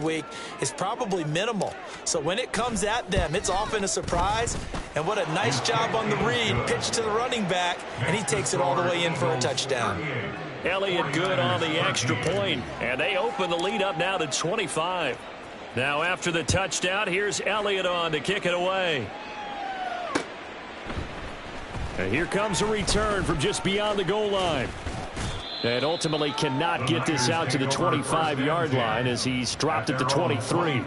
week is probably minimal. So when it comes at them, it's often a surprise. And what a nice job on the read. Pitch to the running back, and he takes it all the way in for a touchdown. Elliott good on the extra point, and they open the lead up now to 25. Now after the touchdown, here's Elliott on to kick it away. And here comes a return from just beyond the goal line. And ultimately cannot get this out to the 25-yard line as he's dropped at the 23.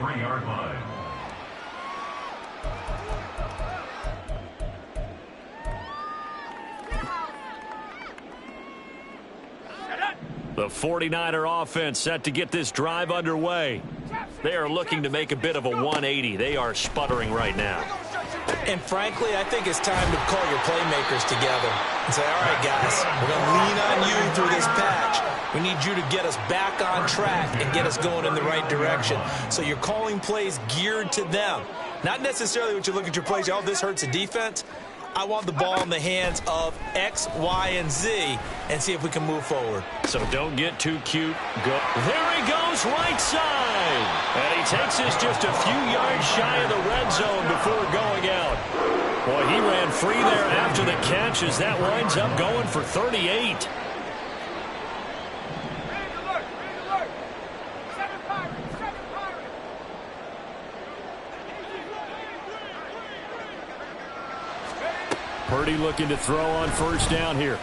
The 49er offense set to get this drive underway. They are looking to make a bit of a 180. They are sputtering right now. And frankly, I think it's time to call your playmakers together and say, all right, guys, we're going to lean on you through this patch. We need you to get us back on track and get us going in the right direction. So you're calling plays geared to them. Not necessarily what you look at your plays, oh, this hurts the defense. I want the ball in the hands of X, Y, and Z and see if we can move forward. So don't get too cute. Go. There he goes, right side. And he takes this just a few yards shy of the red zone before going out. Boy, he ran free there after the catch as that winds up going for 38. Purdy looking to throw on first down here.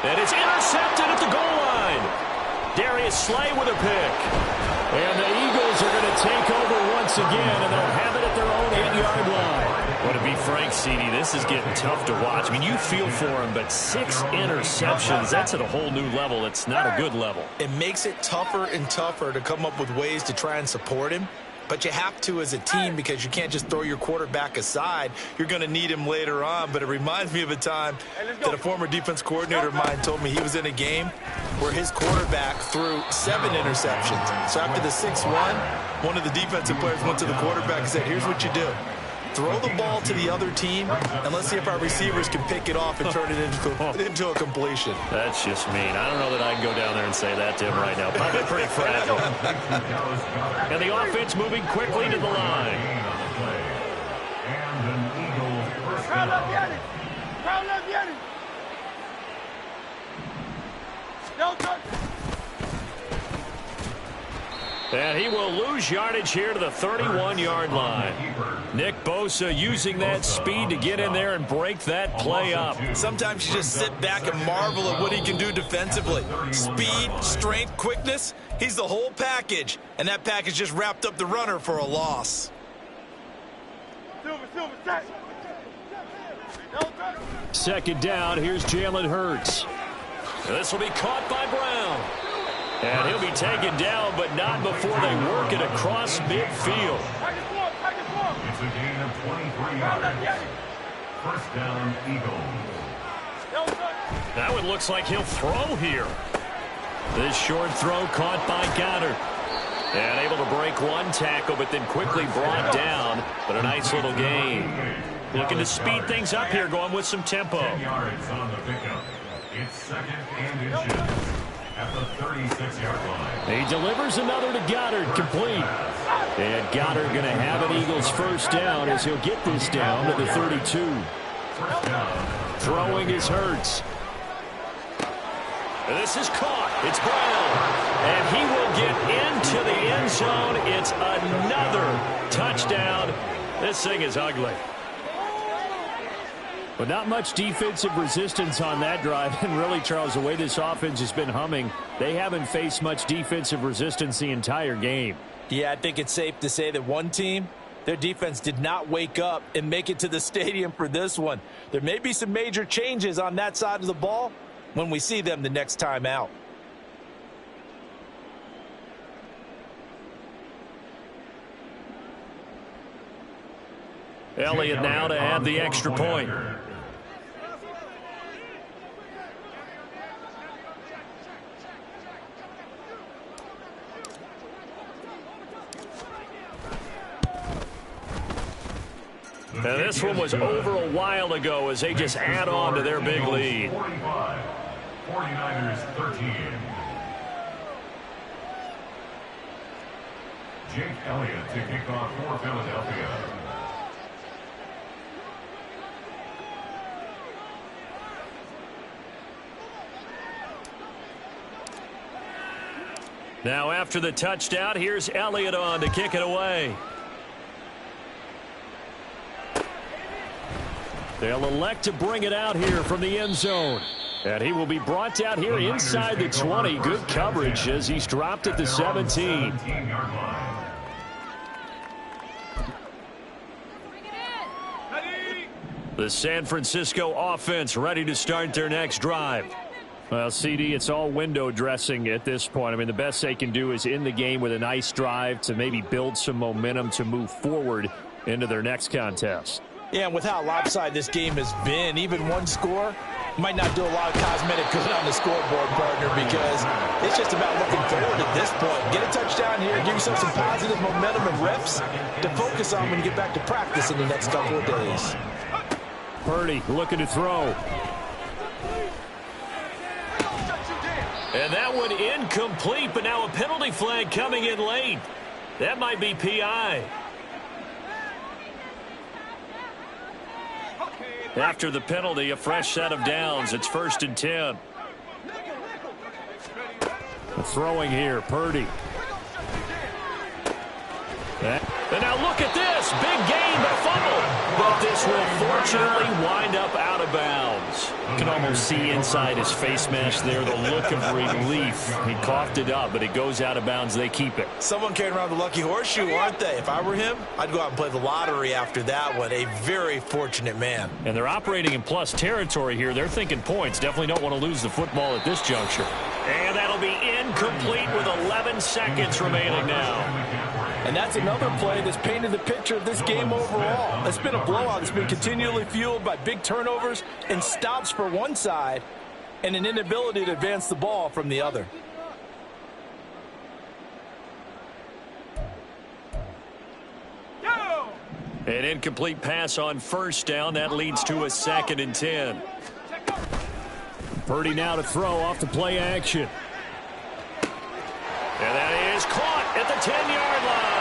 And it's intercepted at the goal line. Darius Slay with a pick. And the Eagles are going to take over once again, and they'll have it at their own 8-yard line. Well, to be frank, CD, this is getting tough to watch. I mean, you feel for him, but 6 interceptions, that's at a whole new level. It's not a good level. It makes it tougher and tougher to come up with ways to try and support him. But you have to as a team because you can't just throw your quarterback aside. You're going to need him later on. But it reminds me of a time that a former defense coordinator of mine told me he was in a game where his quarterback threw 7 interceptions. So after the 6-1, one of the defensive players went to the quarterback and said, here's what you do. Throw the ball to the other team, and let's see if our receivers can pick it off and turn it into a completion. That's just mean. I don't know that I can go down there and say that to him right now. Probably pretty fragile. And the offense moving quickly to the line. And he will lose yardage here to the 31-yard line. Nick Bosa using that speed to get in there and break that play up. Sometimes you just sit back and marvel at what he can do defensively. Speed, strength, quickness, he's the whole package. And that package just wrapped up the runner for a loss. Second down, here's Jalen Hurts. This will be caught by Brown. And he'll be taken down, but not before they work it across midfield. It's a gain of 23 yards. First down, Eagles. That one looks like he'll throw here. This short throw caught by Goddard. And able to break one tackle, but then quickly brought down. But a nice little gain. Looking to speed things up here, going with some tempo. 10 yards on the pickup. It's second and inches. At the 36-yard line. He delivers another to Goddard, complete. And Goddard going to have an Eagles first down as he'll get this down to the 32. First down. Throwing is Hurts. This is caught. It's Brown. And he will get into the end zone. It's another touchdown. This thing is ugly. But not much defensive resistance on that drive. And really, Charles, the way this offense has been humming, they haven't faced much defensive resistance the entire game. Yeah, I think it's safe to say that one team, their defense did not wake up and make it to the stadium for this one. There may be some major changes on that side of the ball when we see them the next time out. Elliott now to add the extra point. And this one was over a while ago as they just add on to their big lead. 45. 49ers 13. Jake Elliott to kick off for Philadelphia. Now after the touchdown, here's Elliott on to kick it away. They'll elect to bring it out here from the end zone. And he will be brought down here inside the 20. Good coverage as he's dropped at the 17. The San Francisco offense ready to start their next drive. Well, CD, it's all window dressing at this point. I mean, the best they can do is in the game with a nice drive to maybe build some momentum to move forward into their next contest. Yeah, and with how lopsided this game has been, even one score might not do a lot of cosmetic good on the scoreboard, partner, because it's just about looking forward at this point. Get a touchdown here, give yourself some positive momentum and reps to focus on when you get back to practice in the next couple of days. Purdy looking to throw. And that one incomplete, but now a penalty flag coming in late. That might be PI. After the penalty, a fresh set of downs. It's 1st and 10. Throwing here, Purdy. And now look at this. Big gain, but fumble. But this will fortunately wind up out of bounds. You can almost see inside his face mask there the look of relief. He coughed it up, but it goes out of bounds. They keep it. Someone carrying around the lucky horseshoe, aren't they? If I were him, I'd go out and play the lottery after that one. A very fortunate man. And they're operating in plus territory here. They're thinking points. Definitely don't want to lose the football at this juncture. And that'll be incomplete with 11 seconds remaining now. And that's another play that's painted the picture of this game overall. It's been a blowout. It's been continually fueled by big turnovers and stops for one side and an inability to advance the ball from the other. An incomplete pass on 1st down. That leads to a 2nd and 10. Purdy now to throw off the play action. And that is caught at the 10-yard line.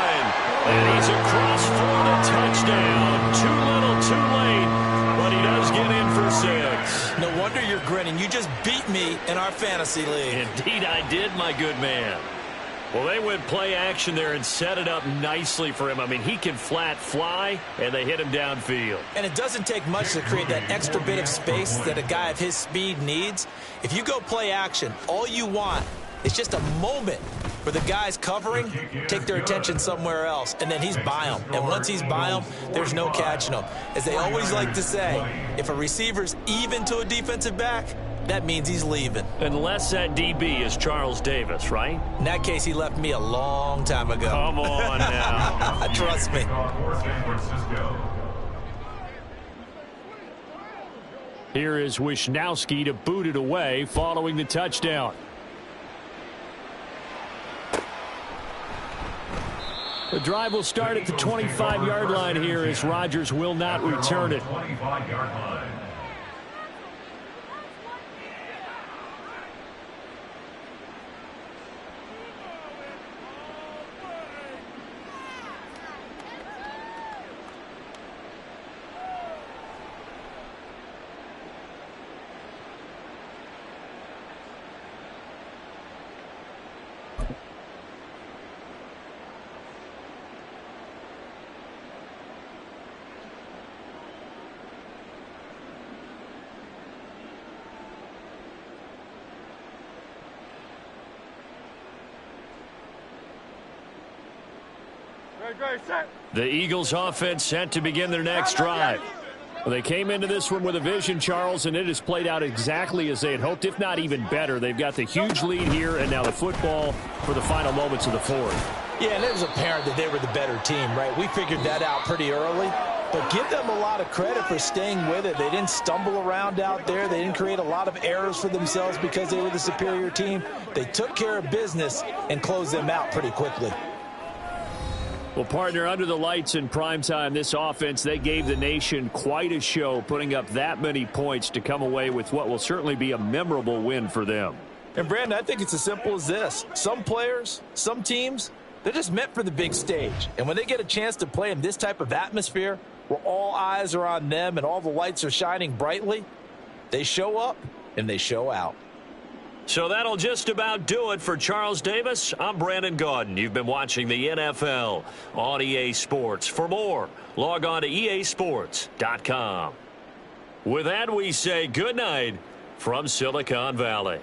And he's across for the touchdown. Too little, too late. But he does get in for 6. No wonder you're grinning. You just beat me in our fantasy league. Indeed I did, my good man. Well, they went play action there and set it up nicely for him. I mean, he can flat fly, and they hit him downfield. And it doesn't take much to create that extra bit of space that a guy of his speed needs. If you go play action, all you want is just a moment where the guys covering take their attention somewhere else, and then he's by them. And once he's by them, there's no catching them. As they always like to say, if a receiver's even to a defensive back, that means he's leaving. Unless that DB is Charles Davis, right? In that case, he left me a long time ago. Come on now. Trust me. Here is Wisnowski to boot it away following the touchdown. The drive will start at the 25-yard line here as Rodgers will not return it. The Eagles offense set to begin their next drive. Well, they came into this one with a vision, Charles, and it has played out exactly as they had hoped, if not even better. They've got the huge lead here, and now the football for the final moments of the fourth. Yeah, and it was apparent that they were the better team, right? We figured that out pretty early. But give them a lot of credit for staying with it. They didn't stumble around out there. They didn't create a lot of errors for themselves because they were the superior team. They took care of business and closed them out pretty quickly. Well, partner, under the lights in primetime, this offense, they gave the nation quite a show, putting up that many points to come away with what will certainly be a memorable win for them. And, Brandon, I think it's as simple as this. Some players, some teams, They're just meant for the big stage. And when they get a chance to play in this type of atmosphere, where all eyes are on them and all the lights are shining brightly, they show up and they show out. So that'll just about do it for Charles Davis. I'm Brandon Gaudin. You've been watching the NFL on EA Sports. For more, log on to easports.com. With that, we say good night from Silicon Valley.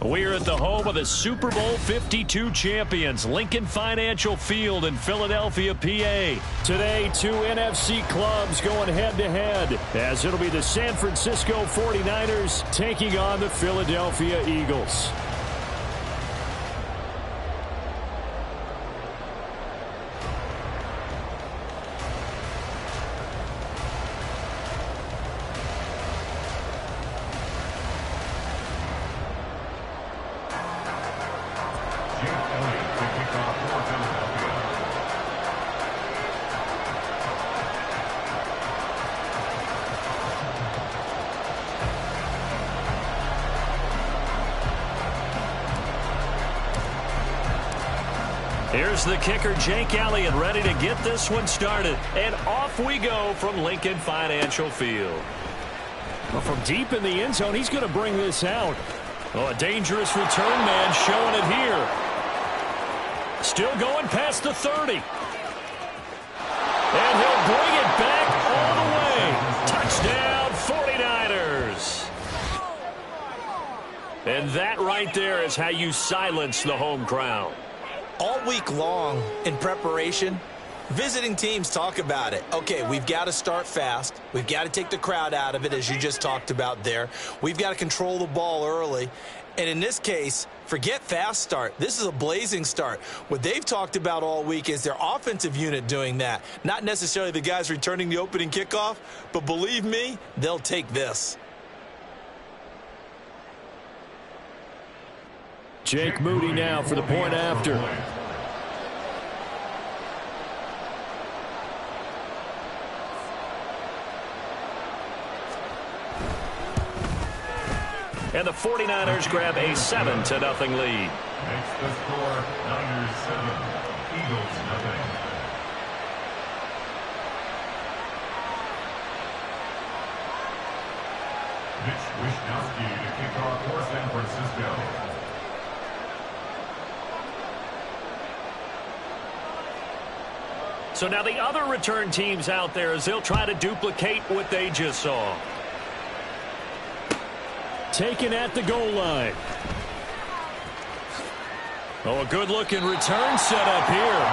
We're at the home of the Super Bowl 52 champions, Lincoln Financial Field in Philadelphia, PA. Today, two NFC clubs going head-to-head, as it'll be the San Francisco 49ers taking on the Philadelphia Eagles. Here's the kicker, Jake Elliott, ready to get this one started. And off we go from Lincoln Financial Field. Well, from deep in the end zone, he's going to bring this out. Oh, a dangerous return man showing it here. Still going past the 30. And he'll bring it back all the way. Touchdown, 49ers. And that right there is how you silence the home crowd. All week long in preparation, visiting teams talk about it. Okay, we've got to start fast. We've got to take the crowd out of it, as you just talked about there. We've got to control the ball early. And in this case, forget fast start. This is a blazing start. What they've talked about all week is their offensive unit doing that. Not necessarily the guys returning the opening kickoff, but believe me, they'll take this. Jake Moody now for the point after. And the 49ers grab a 7-0 lead. Makes the score Niners 7, Eagles 0. Mitch Wishnowsky to kick off for San Francisco. So now the other return teams out there as they'll try to duplicate what they just saw. Taken at the goal line. Oh, a good-looking return set up here.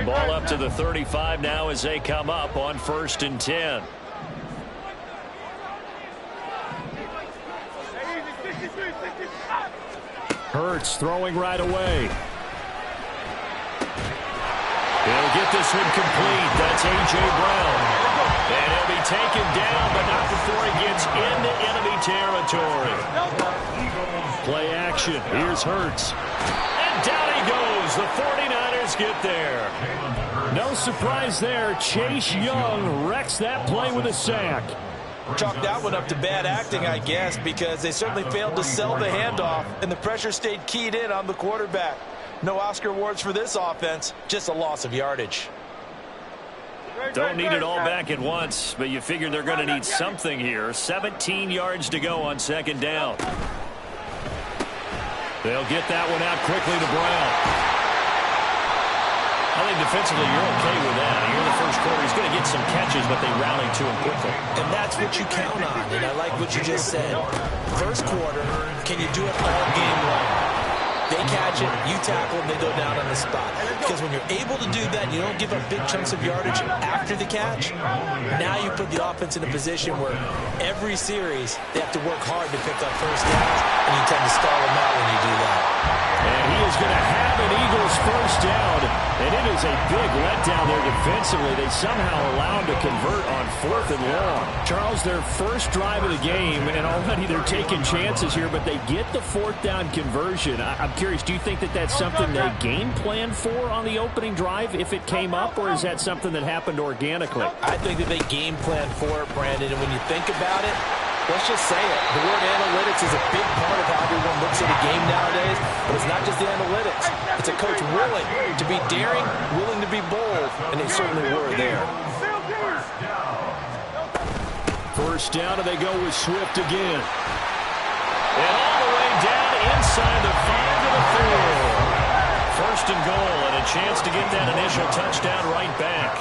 Ball up to the 35 now as they come up on 1st and 10. Hurts throwing right away. He'll get this one complete. That's A.J. Brown. And he'll be taken down, but not before he gets into enemy territory. Play action. Here's Hurts. And down he goes. The 49ers get there. No surprise there. Chase Young wrecks that play with a sack. Chalk that one up to bad acting, I guess, because they certainly failed to sell the handoff, and the pressure stayed keyed in on the quarterback. No Oscar awards for this offense, just a loss of yardage. Don't need it all back at once, but you figure they're going to need something here. 17 yards to go on 2nd down. They'll get that one out quickly to Brown. I think defensively you're okay with that. Here in the first quarter, he's going to get some catches, but they rally to him quickly. And that's what you count on, and I like what you just said. First quarter, can you do it all game long? They catch it, you tackle them, they go down on the spot. Because when you're able to do that, you don't give up big chunks of yardage after the catch. Now you put the offense in a position where every series they have to work hard to pick up first downs, and you tend to stall them out when you do that. And he is going to have an Eagles first down, and it is a big letdown there defensively. They somehow allow him to convert on 4th and long. Charles, their first drive of the game, and already they're taking chances here, but they get the 4th down conversion. I'm curious, do you think that that's something they game planned for on the opening drive if it came up, or is that something that happened organically? I think that they game planned for it, Brandon, and when you think about it, let's just say it. The word analytics is a big part of how everyone looks at a game nowadays, but it's not just the analytics. It's a coach willing to be daring, willing to be bold, and they certainly were there. First down, and they go with Swift again. And all the way down inside the 5 to the 4. First and goal, and a chance to get that initial touchdown right back.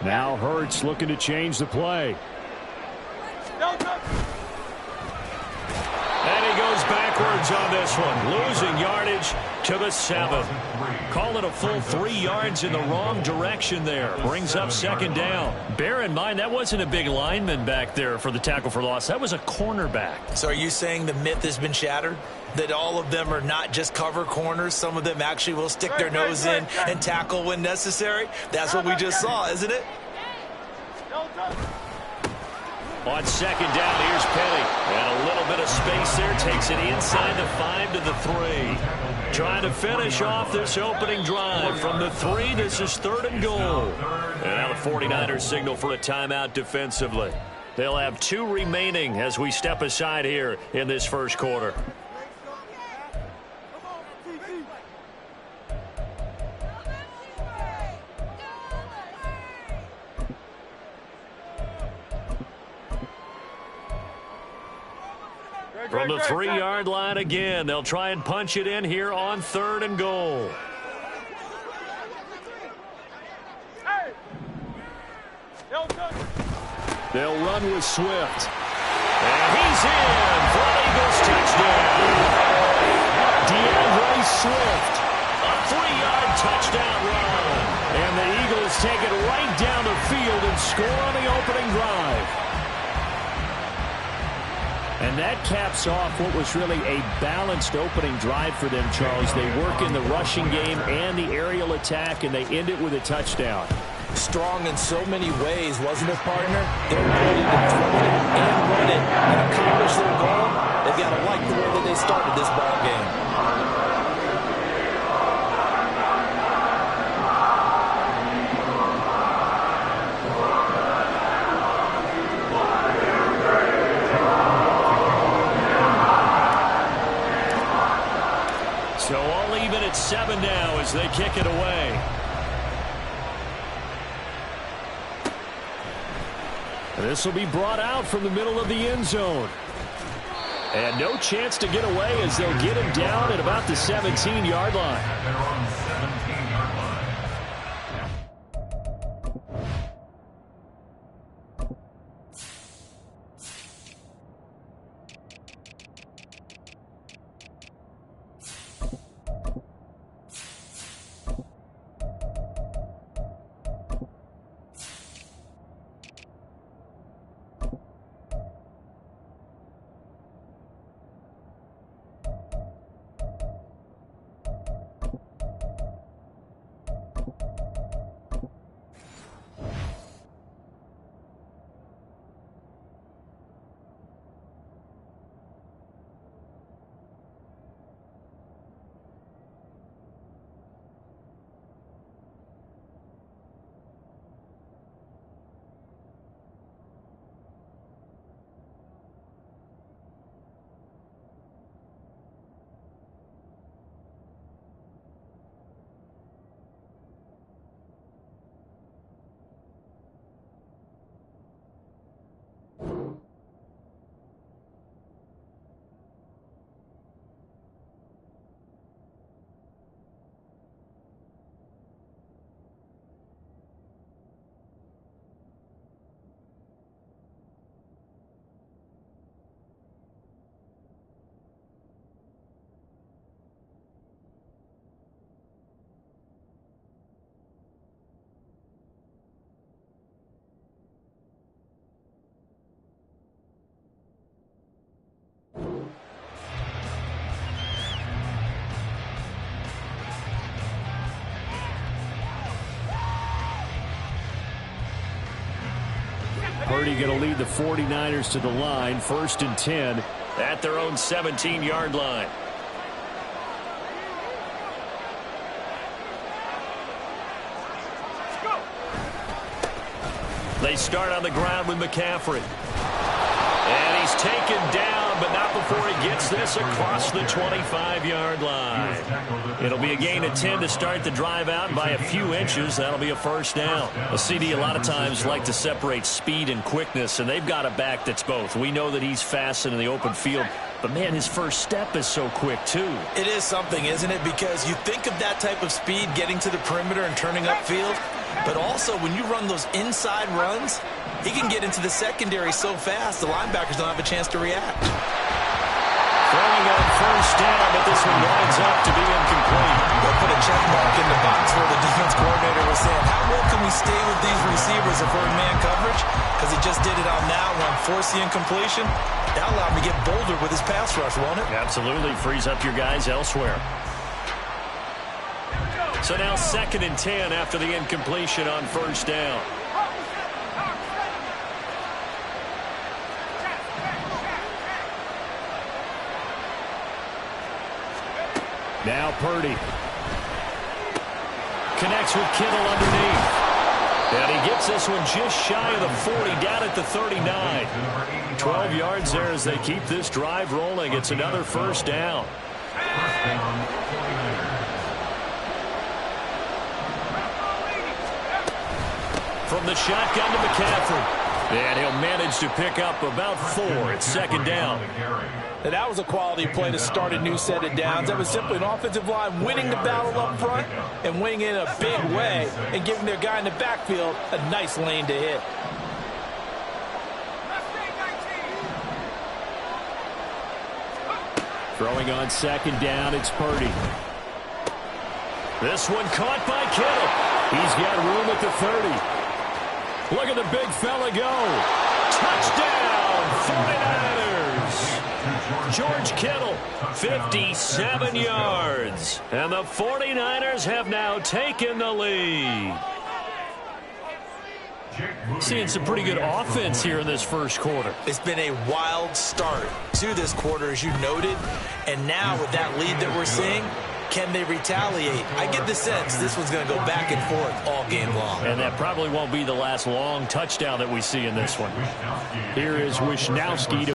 Now Hurts looking to change the play. And he goes backwards on this one, losing yardage to the 7. Call it a full 3 yards in the wrong direction there. Brings up 2nd down. Bear in mind, that wasn't a big lineman back there for the tackle for loss. That was a cornerback. So are you saying the myth has been shattered? That all of them are not just cover corners? Some of them actually will stick their nose in and tackle when necessary? That's what we just saw, isn't it? On second down, here's Penny. And a little bit of space there. Takes it inside the 5 to the 3. Trying to finish off this opening drive. From the 3, this is 3rd and goal. And now the 49ers signal for a timeout defensively. They'll have 2 remaining as we step aside here in this first quarter. From the 3-yard line again, they'll try and punch it in here on 3rd and goal. They'll run with Swift. And he's in for an Eagles touchdown. DeAndre Swift, a 3-yard touchdown run. And the Eagles take it right down the field and score on the opening drive. And that caps off what was really a balanced opening drive for them, Charles. They work in the rushing game and the aerial attack, and they end it with a touchdown. Strong in so many ways, wasn't it, partner? Their ability to throw it and run it and accomplish their goal. They've got to like the way that they started this ball game. So all even at 7 now as they kick it away. This will be brought out from the middle of the end zone. And no chance to get away as they'll get him down at about the 17-yard line. They're on 17-yard line. Purdy going to lead the 49ers to the line, 1st and 10 at their own 17-yard line. They start on the ground with McCaffrey. And he's taken down, but not before he gets this across the 25-yard line. It'll be a gain of 10 to start the drive out, and by a few inches, that'll be a first down. A CD a lot of times like to separate speed and quickness, and they've got a back that's both. We know that he's fast in the open field, but, man, his first step is so quick, too. It is something, isn't it? Because you think of that type of speed getting to the perimeter and turning upfield, but also when you run those inside runs, he can get into the secondary so fast the linebackers don't have a chance to react. Throwing on first down, but this one winds up to be incomplete. They'll put a check mark in the box where the defense coordinator was saying, how well can we stay with these receivers if we're in man coverage? Because he just did it on that one, force the incompletion. That allowed him to get bolder with his pass rush, won't it? Absolutely. Frees up your guys elsewhere. So now 2nd and 10 after the incompletion on first down. Now Purdy. Connects with Kittle underneath. And he gets this one just shy of the 40, down at the 39. 12 yards there as they keep this drive rolling. It's another first down. First down, 49ers. From the shotgun to McCaffrey. And he'll manage to pick up about 4. It's second down. Now, that was a quality play to start a new set of downs. That was simply an offensive line winning the battle up front and winning in a big way and giving their guy in the backfield a nice lane to hit. Throwing on second down, it's Purdy. This one caught by Kittle. He's got room at the 30. Look at the big fella go. Touchdown, 49ers. George Kittle, 57 yards. And the 49ers have now taken the lead. Seeing some pretty good offense here in this first quarter. It's been a wild start to this quarter, as you noted. And now with that lead that we're seeing, can they retaliate? I get the sense this one's going to go back and forth all game long. And that probably won't be the last long touchdown that we see in this one. Here is Wishnowsky to